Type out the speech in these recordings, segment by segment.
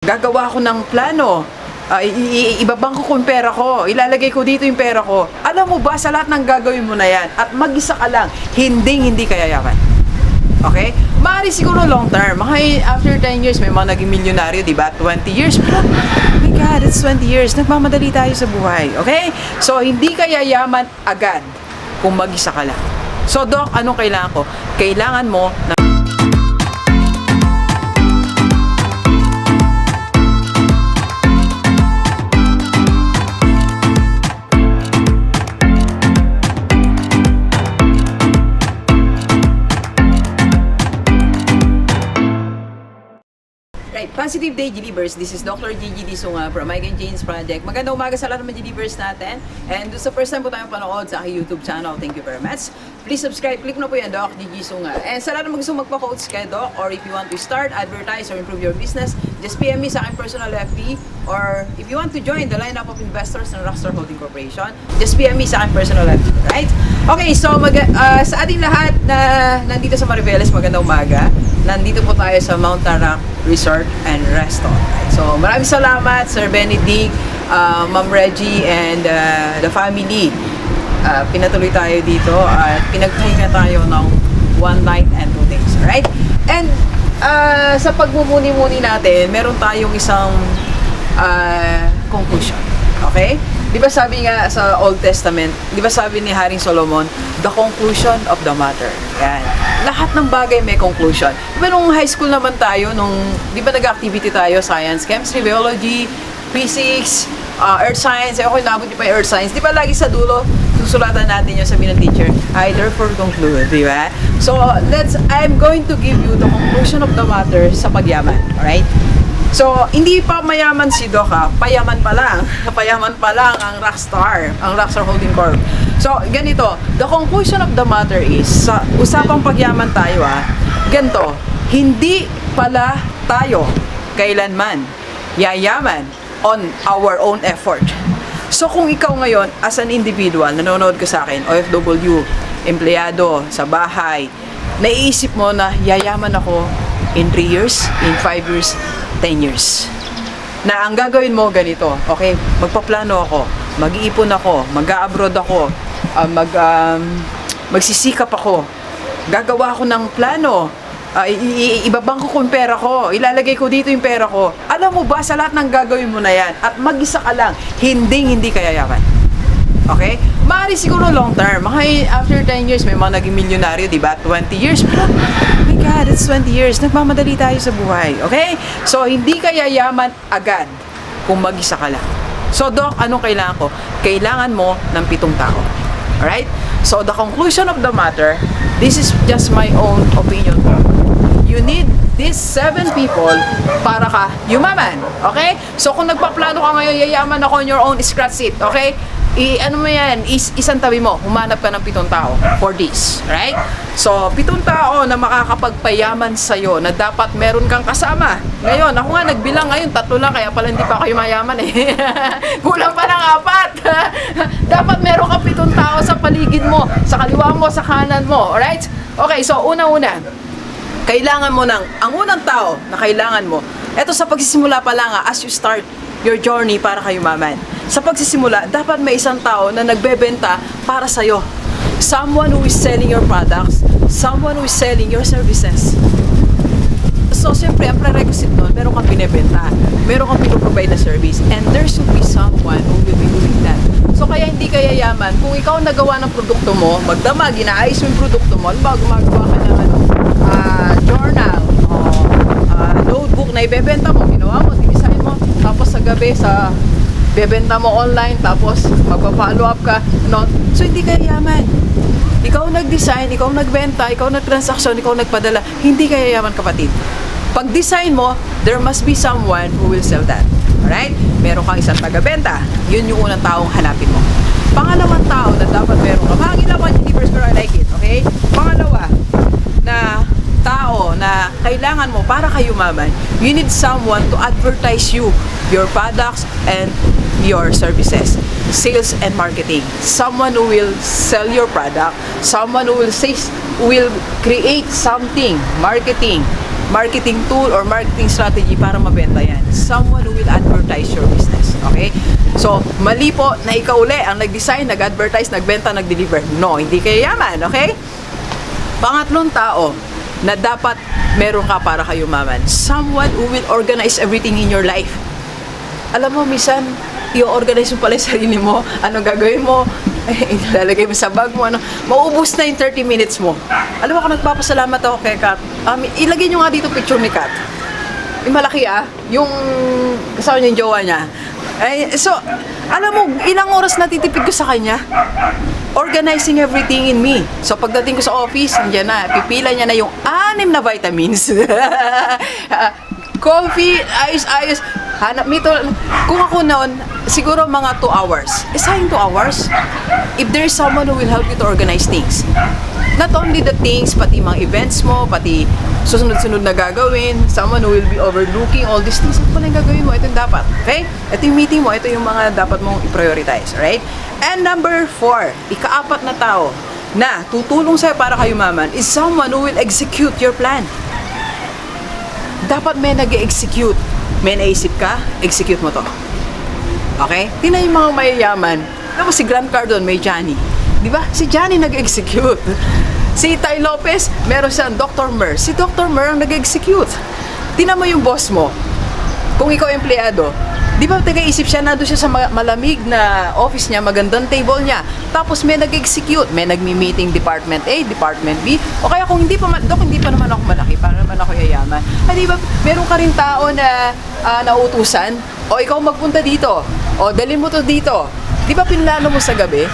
Gagawa ko ng plano. Ibabangko ko yung pera ko. Ilalagay ko dito yung pera ko. Alam mo ba, sa lahat ng gagawin mo na yan, at mag-isa ka lang, hindi ka yayaman. Okay? Maaari siguro long term. After 10 years, may mga naging milyonaryo, di ba? 20 years. Pero, oh my God, it's 20 years. Nagmamadali tayo sa buhay. Okay? So, hindi ka yayaman agad kung mag-isa ka lang. So, Doc, anong kailangan ko? Kailangan mo na Positive Day, Gilibers. This is Dr. Gigi Sunga from Mike and Jane's Project. Magandang umaga sa lahat ng mga Gilibers natin. And sa first time po tayong panood sa aking YouTube channel, thank you very much. Please subscribe, click mo po yan, Doc Gigi Sunga. And sa lahat ng gusto magpa-coach kay Doc, or if you want to start, advertise, or improve your business, just PM me sa aking personal FB. Or if you want to join the lineup of investors ng Rockstar Holding Corporation, just PM me sa aking personal FB. Right? Okay, so sa ating lahat na nandito sa Mariveles, magandang umaga. Nandito po tayo sa Mount Tarak Resort and Restaurant. So, maraming salamat, Sir Benedict, Ma'am Reggie, and the family. Pinatuloy tayo dito at pinagpahinga tayo ng 1 night and 2 days. Alright? And sa pagmumuni-muni natin, meron tayong isang conclusion. Okay? Di ba sabi nga sa Old Testament, di ba sabi ni Haring Solomon, the conclusion of the matter. Yan. Lahat ng bagay may conclusion. Di ba nung high school naman tayo, di ba nag-activity tayo, science, chemistry, biology, physics, earth science, ako inabot niyo pa yung earth science. Di ba lagi sa dulo, susulatan natin yung sabi ng teacher, I therefore conclude, di ba? So, I'm going to give you the conclusion of the matter sa pagyaman. Alright? So, hindi pa mayaman si Doc, payaman pa lang. Payaman pa lang ang Rockstar Holding Corp. So, ganito, the conclusion of the matter is, sa usapang pagyaman tayo, ganito, hindi pala tayo kailanman yayaman on our own effort. So, kung ikaw ngayon, as an individual, nanonood ka sa akin, OFW, empleyado, sa bahay, naiisip mo na yayaman ako in 3 years, in 5 years, 10 years. Na ang gagawin mo ganito, okay? Magpaplano ako, mag-iipon ako, mag-a-abroad ako, magsisikap ako, gagawa ako ng plano, ibabangko ko yung pera ko, ilalagay ko dito yung pera ko. Alam mo ba, sa lahat ng gagawin mo na yan, at mag-isa ka lang, hindi ka yayaman. Okay? Maaari siguro long term. After 10 years, may mga naging milyonaryo, di ba? 20 years. Pero, oh my God, it's 20 years. Nagmamadali tayo sa buhay. Okay? So, hindi ka yayaman agad kung mag-isa ka lang. So, Doc, anong kailangan ko? Kailangan mo ng 7 tao. Alright? So, the conclusion of the matter, this is just my own opinion. You need these 7 people para ka yumaman. Okay? So, kung nagpaplano ka ngayon, yayaman ako on your own scratch sheet. Okay? Ano mo yan, isang tabi mo, humanap ka ng 7 tao for this, right? So, 7 tao na makakapagpayaman sa'yo na dapat meron kang kasama. Ngayon, ako nga nagbilang ngayon, 3 lang, kaya pala hindi pa kayo mayaman eh. Kulang pa ng 4. Dapat meron kang 7 tao sa paligid mo, sa kaliwa mo, sa kanan mo, alright? Okay, so una-una, kailangan mo ang unang tao na kailangan mo, eto sa pagsisimula pa lang as you start your journey para kayo yumaman. Sa pagsisimula, dapat may isang tao na nagbebenta para sa'yo. Someone who is selling your products, someone who is selling your services. So, siyempre, ang prerequisite nun, meron kang binebenta, meron kang pinoprovide na service, and there should be someone who will be doing that. So, kaya hindi ka yayaman. Kung ikaw nagawa ng produkto mo, magdamag, inaayos mo yung produkto mo, halimbawa gumagawa ka ng journal, notebook na ibebenta mo, ginawa mo, didesign mo, tapos sa gabi, bebenta mo online, tapos magpa-follow up ka, no? So, hindi ka yayaman. Ikaw nag-design, ikaw nagbenta, ikaw nag-transaction, ikaw nagpadala, hindi ka yayaman, kapatid. Pag-design mo, there must be someone who will sell that. Alright? Meron kang isang taga-benta. Yun yung unang taong hanapin mo. Pangalawang tao na dapat meron ka. Mahangin naman, universe, pero I like it. Okay? Pangalawa, na tao na kailangan mo para kayo yumaman, you need someone to advertise you, your products, and your services. Sales and marketing. Someone who will sell your product, someone who will create something, marketing, marketing tool or marketing strategy para mabenta yan. Someone who will advertise your business. Okay? So, mali po na ikaw uli ang nag-design, nag-advertise, nagbenta, nag-deliver. No, hindi kayo yaman. Okay? Pangatlong tao na dapat meron ka para kayo maman. Someone who will organize everything in your life. Alam mo, minsan, i-organize mo pala yung sarili mo. Anong gagawin mo? Ilalagay mo sa bag mo. Ano, maubos na yung 30 minutes mo. Alam mo, ako nagpapasalamat ako kay Kat. Ilagay nyo nga dito picture ni Kat. Yung malaki yung kasama niya yung jowa niya. So, alam mo, ilang oras natitipid ko sa kanya? Organizing everything in me. So, pagdating ko sa office, nandiyan na, pipila niya na yung 6 na vitamins. Coffee, ayos. Hanap nito. Kung ako noon, siguro mga 2 hours. Sayang 2 hours. If there is someone who will help you to organize things. Not only the things, pati mga events mo, pati susunod-sunod na gagawin, someone who will be overlooking all these things. Ito pala yung gagawin mo, ito yung dapat. Okay? Ito yung meeting mo, ito yung mga dapat mong i-prioritize. Right? And number 4, ika-4 na tao na tutulong sa'yo para kayo maman is someone who will execute your plan. Dapat may nag-execute. May naisip ka, execute mo to. Okay? Tingnan yung mga mayayaman. Tapos si Grant Cardone, may Johnny. Di ba? Si Johnny nag-execute. Si Ty Lopez, meron siyang Dr. Mer. Si Dr. Mer ang nag-execute. Tingnan mo yung boss mo. Kung ikaw empleyado, di ba taga-isip siya, nandun siya sa malamig na office niya, magandang table niya. Tapos may nag-execute, may nagmi-meeting Department A, Department B. O kaya kung hindi pa naman ako malaki, para naman ako yayaman. Di ba, meron ka rin tao na nautusan, o ikaw magpunta dito, o dalhin mo to dito. Di ba pinlano mo sa gabi?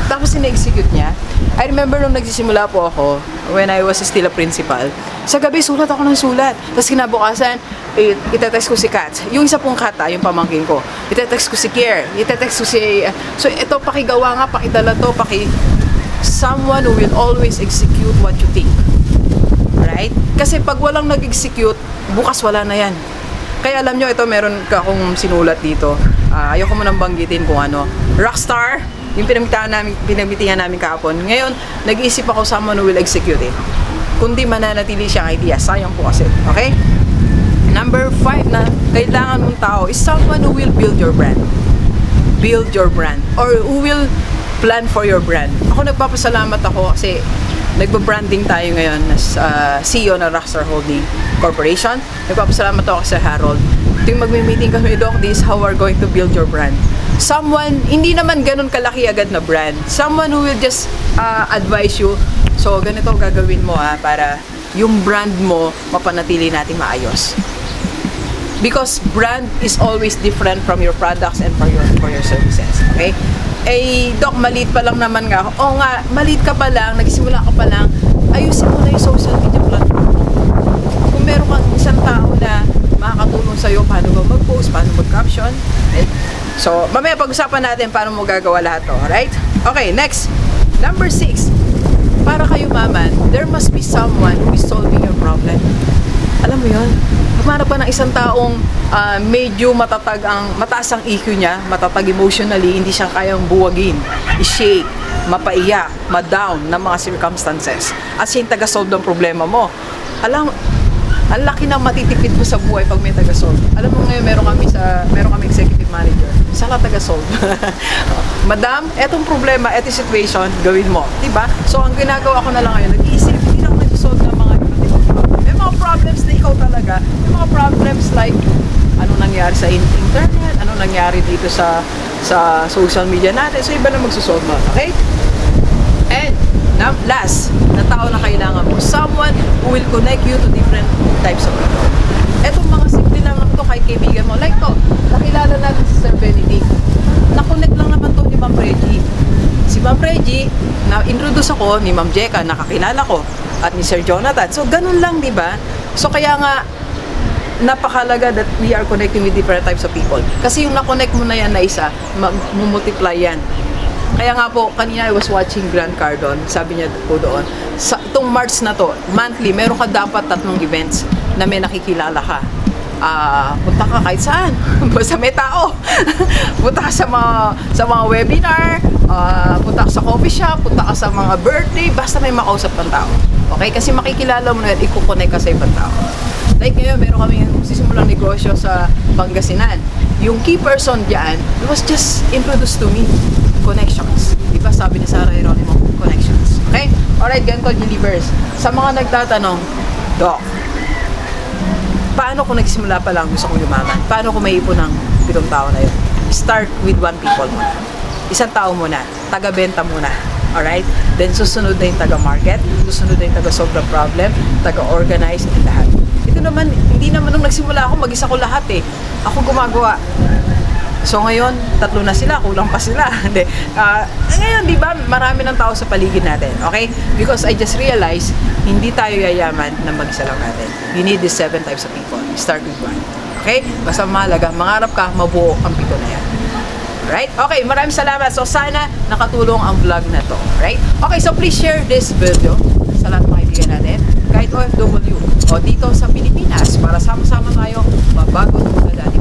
Tapos ina-execute niya. I remember nung nagsisimula po ako, when I was still a principal, sa gabi sulat ako ng sulat. Tapos kinabukasan, itetext ko si Kat. Yung isa pong Kat, yung pamangkin ko. Itetext ko si Kier. Itetext ko si... so ito, pakigawa nga, pakidala to, someone who will always execute what you think. Right? Kasi pag walang nag-execute, bukas wala na yan. Kaya alam nyo, ito meron akong sinulat dito. Ayoko mo nang banggitin kung ano. Rockstar, yung pinagmitihan namin kahapon. Ngayon, nag-iisip ako someone who will execute it. Kundi mananatili siyang idea. Sayang po kasi. Okay? Number 5 na kailangan mong tao is someone who will build your brand. Build your brand. Or who will plan for your brand. Ako nagpapasalamat ako kasi nagpa-branding tayo ngayon as CEO ng Rockstar Holding Corporation. Nagpapasalamat ako sa Harold. Ito yung magme-meeting kami, Doc, this is how we're going to build your brand. Someone, hindi naman ganun kalaki agad na brand. Someone who will just advise you, so ganito gagawin mo para yung brand mo mapanatili natin maayos. Because brand is always different from your products and for your services. Okay? Doc, maliit pa lang naman nga ako. Oo nga, maliit ka pa lang, nagsimula ka pa lang, ayusin mo na yung social media platform mo. Kung meron kang isang tao na makakatulong sa'yo paano ba mag-post, paano mag-caption. Okay? So, mamaya pag-usapan natin paano mo gagawa lahat to. Alright? Okay, next. Number 6. Para kayo maman, there must be someone who is solving your problem. Alam mo yun? Pagmana pa ng isang taong medyo mataas ang EQ niya, matatag emotionally, hindi siya kayang buwagin, i-shake, mapaiyak, ma-down ng mga circumstances. At siya yung taga-solve ng problema mo. Alam, ang laki ng matitipid mo sa buhay pag may taga-solve. Alam mo ngayon, meron kami executive manager. Isa lang taga-solve. Madam, etong problema, etong situation, gawin mo. Diba? So, ang ginagawa ko na lang ngayon, nag-iisip, hindi lang nag-solve ng mga iba't may mga problems na ikaw talaga. May mga problems like, ano nangyari sa internet, ano nangyari dito sa social media natin. So, iba na magsusolve mo. Okay? And, last, na tao na kailangan mo, someone who will connect you to different types of people. Etong mga simple lang ito kay kaibigan mo. Like to, nakilala natin si Sir Benedict. Na-connect lang naman to ni Ma'am Reggie. Si Ma'am Reggie, na-introduce ako ni Ma'am Jeka, nakakilala ko, at ni Sir Jonathan. So, ganun lang, di ba? So, kaya nga, napakalaga that we are connecting with different types of people. Kasi yung na-connect mo na yan na isa, mag-multiply yan. Kaya nga po, kanina I was watching Grant Cardone, sabi niya po doon, sa itong March na to, monthly, meron ka dapat 3 events na may nakikilala ka. Punta ka kahit saan, basta may tao. Punta ka sa mga webinar, punta ka sa coffee shop, punta ka sa mga birthday, basta may makausap kang tao. Okay? Kasi makikilala mo na yan, ikukonect ka sa ibang tao. Like ngayon, meron kami sisimulang negosyo sa Pangasinan. Yung key person diyan, it was just introduced to me. Connections. Diba sabi ni Sarah Geronimo, connections. Okay? Alright, ganito believers. Sa mga nagtatanong, Doc, paano kung nagsimula pa lang gusto kong yumaman? Paano kung may ipon ng 7 tao na yun? Start with 1 people muna. Isang tao muna. Taga-benta muna. Alright? Then susunod na yung taga-market, susunod na yung taga-solve the problem, taga-organize, and lahat. Ito naman, hindi naman nung nagsimula ako, mag-isa ko lahat eh. Ako gumagawa. So ngayon, 3 na sila, kulang pa sila. Hindi. Ngayon, di ba, marami ng tao sa paligid natin. Okay? Because I just realized, hindi tayo yayaman na mag-isa lang natin. You need these 7 types of people. Start with 1. Okay? Basta mahalaga, mangarap ka, mabuo ang 7 na yan. Right? Okay, maraming salamat. So, sana nakatulong ang vlog na to. Right? Okay, so please share this video sa lahat ng mga kaibigan natin. Kahit OFW o dito sa Pilipinas para sama-sama tayo mabago ng mga dati.